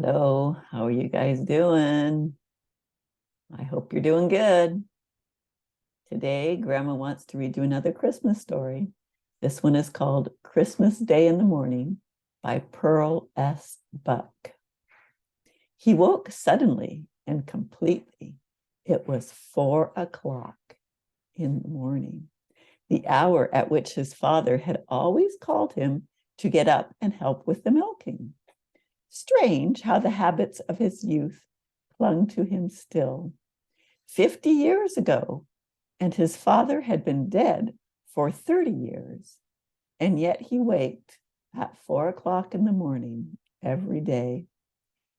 Hello, how are you guys doing? I hope you're doing good. Today, Grandma wants to read you another Christmas story. This one is called Christmas Day in the Morning by Pearl S. Buck. He woke suddenly and completely. It was 4 o'clock in the morning, the hour at which his father had always called him to get up and help with the milking. Strange how the habits of his youth clung to him still. 50 years ago, and his father had been dead for 30 years, and yet he waked at 4 o'clock in the morning every day.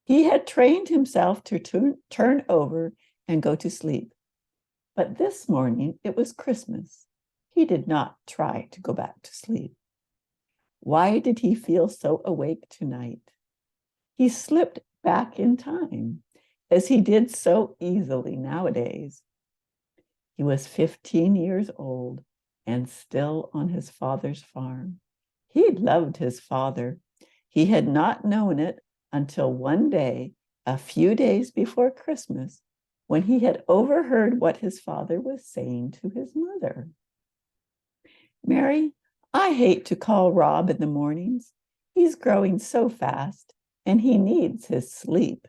He had trained himself to turn over and go to sleep. But this morning it was Christmas. He did not try to go back to sleep. Why did he feel so awake tonight? He slipped back in time, as he did so easily nowadays. He was 15 years old and still on his father's farm. He loved his father. He had not known it until one day, a few days before Christmas, when he had overheard what his father was saying to his mother. "Mary, I hate to call Rob in the mornings. He's growing so fast, and he needs his sleep.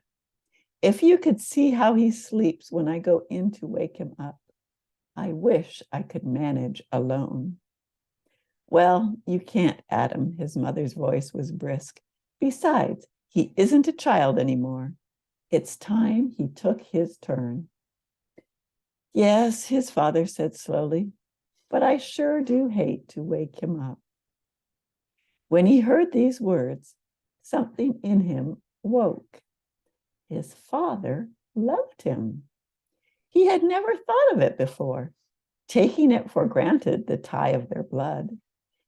If you could see how he sleeps when I go in to wake him up, I wish I could manage alone." "Well, you can't, Adam," his mother's voice was brisk. "Besides, he isn't a child anymore. It's time he took his turn." "Yes," his father said slowly, "but I sure do hate to wake him up." When he heard these words, something in him woke. His father loved him. He had never thought of it before, taking it for granted the tie of their blood.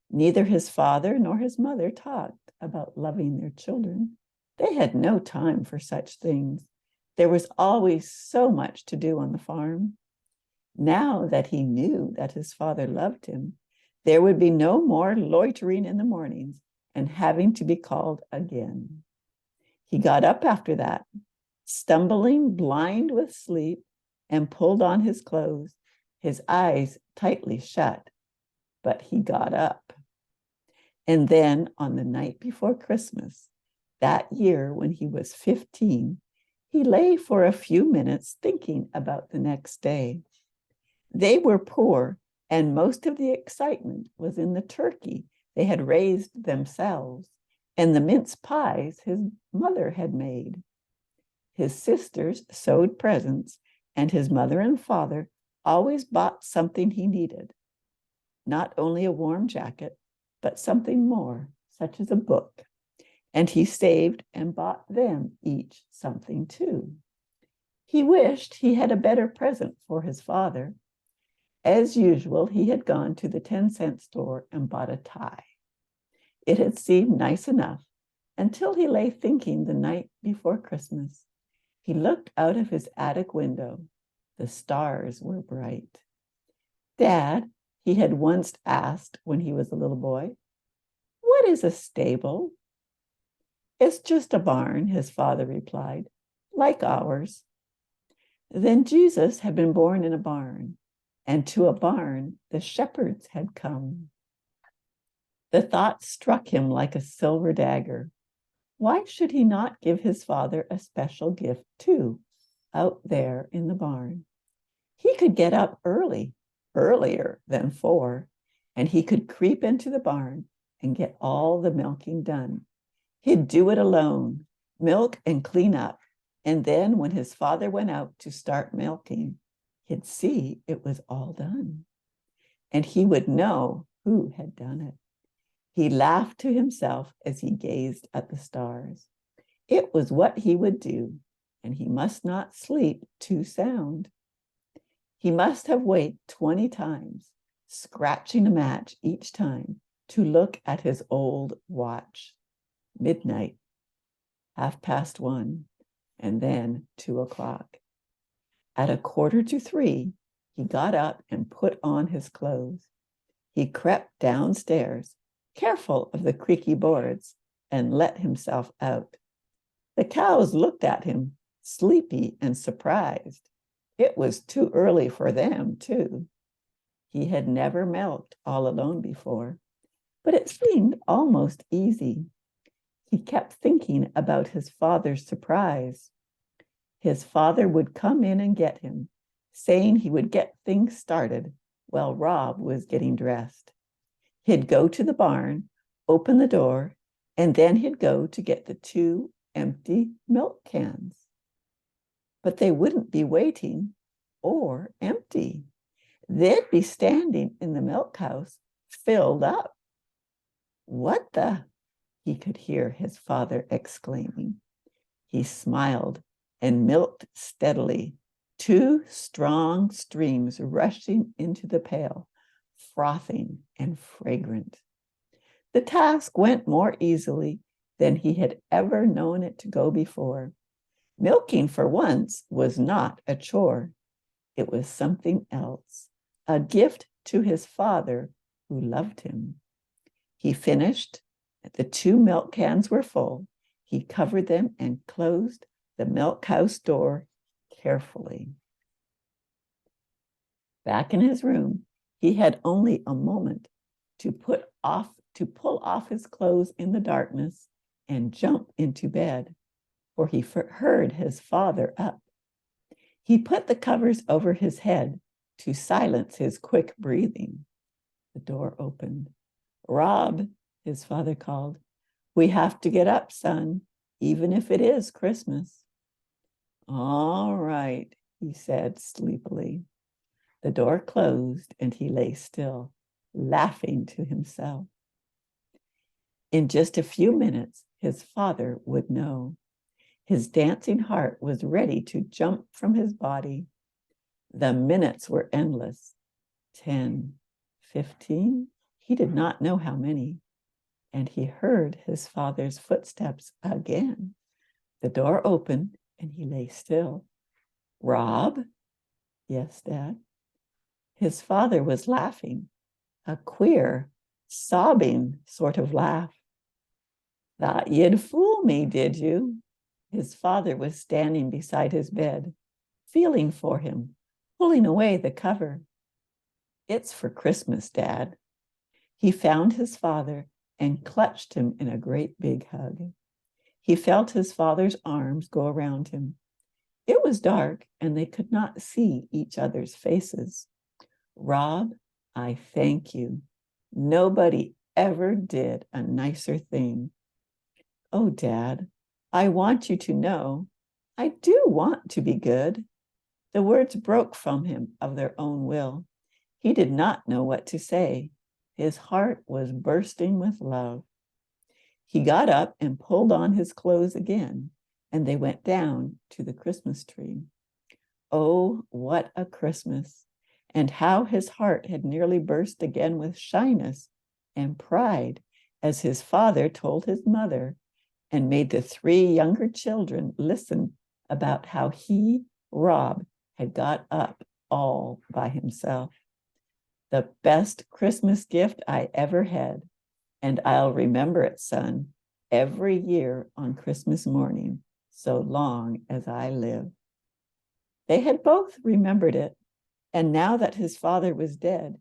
Neither his father nor his mother talked about loving their children. They had no time for such things. There was always so much to do on the farm. Now that he knew that his father loved him, there would be no more loitering in the mornings and having to be called again. He got up after that, stumbling, blind with sleep, and pulled on his clothes, his eyes tightly shut. But he got up. And then on the night before Christmas, that year when he was 15, he lay for a few minutes thinking about the next day. They were poor, and most of the excitement was in the turkey they had raised themselves and the mince pies his mother had made. His sisters sewed presents, and his mother and father always bought something he needed. Not only a warm jacket, but something more, such as a book. And he saved and bought them each something too. He wished he had a better present for his father. As usual, he had gone to the 10-cent store and bought a tie. It had seemed nice enough until he lay thinking the night before Christmas. He looked out of his attic window. The stars were bright. "Dad," he had once asked when he was a little boy, "what is a stable?" "It's just a barn," his father replied, "like ours." Then Jesus had been born in a barn, and to a barn the shepherds had come. The thought struck him like a silver dagger. Why should he not give his father a special gift too, out there in the barn? He could get up early, earlier than 4, and he could creep into the barn and get all the milking done. He'd do it alone, milk and clean up, and then when his father went out to start milking, he'd see it was all done, and he would know who had done it. He laughed to himself as he gazed at the stars. It was what he would do, and he must not sleep too sound. He must have waked 20 times, scratching a match each time to look at his old watch. Midnight, 1:30, and then 2 o'clock. At 2:45, he got up and put on his clothes. He crept downstairs, careful of the creaky boards, and let himself out. The cows looked at him, sleepy and surprised. It was too early for them, too. He had never milked all alone before, but it seemed almost easy. He kept thinking about his father's surprise. His father would come in and get him, saying he would get things started while Rob was getting dressed. He'd go to the barn, open the door, and then he'd go to get the 2 empty milk cans. But they wouldn't be waiting or empty. They'd be standing in the milk house filled up. What the? He could hear his father exclaiming. He smiled and milked steadily, 2 strong streams rushing into the pail, frothing and fragrant. The task went more easily than he had ever known it to go before. Milking, for once, was not a chore. It was something else, a gift to his father who loved him. He finished. The 2 milk cans were full. He covered them and closed the milk house door carefully. Back in his room, he had only a moment to pull off his clothes in the darkness and jump into bed, for he heard his father up. He put the covers over his head to silence his quick breathing. The door opened. Rob, his father called, we have to get up, son, even if it is Christmas. All right, he said sleepily. The door closed and he lay still, laughing to himself. In just a few minutes, his father would know. His dancing heart was ready to jump from his body. The minutes were endless. 10, 15, he did not know how many. And he heard his father's footsteps again. The door opened and he lay still. Rob? Yes, Dad. His father was laughing, a queer, sobbing sort of laugh. Thought you'd fool me, did you? His father was standing beside his bed, feeling for him, pulling away the cover. It's for Christmas, Dad. He found his father and clutched him in a great big hug. He felt his father's arms go around him. It was dark and they could not see each other's faces. Rob, I thank you. Nobody ever did a nicer thing. Oh, Dad, I want you to know I do want to be good. The words broke from him of their own will. He did not know what to say. His heart was bursting with love. He got up and pulled on his clothes again, and they went down to the Christmas tree. Oh, what a Christmas! And how his heart had nearly burst again with shyness and pride as his father told his mother and made the 3 younger children listen about how he, Rob, had got up all by himself. The best Christmas gift I ever had, and I'll remember it, son, every year on Christmas morning, so long as I live. They had both remembered it, and now that his father was dead,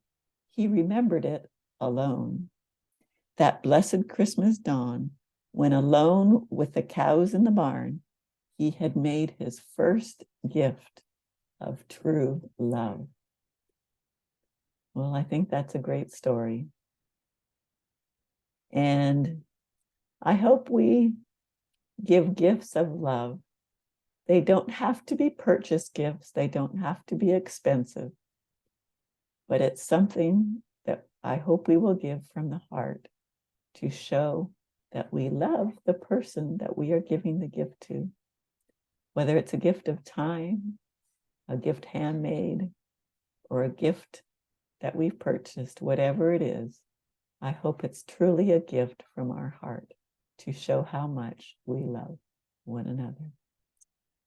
he remembered it alone. That blessed Christmas dawn, when alone with the cows in the barn, he had made his first gift of true love. Well, I think that's a great story. And I hope we give gifts of love. They don't have to be purchased gifts. They don't have to be expensive. But it's something that I hope we will give from the heart to show that we love the person that we are giving the gift to. Whether it's a gift of time, a gift handmade, or a gift that we've purchased, whatever it is, I hope it's truly a gift from our heart to show how much we love one another.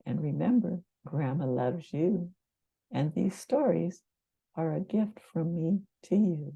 And remember, Grandma loves you, and these stories are a gift from me to you.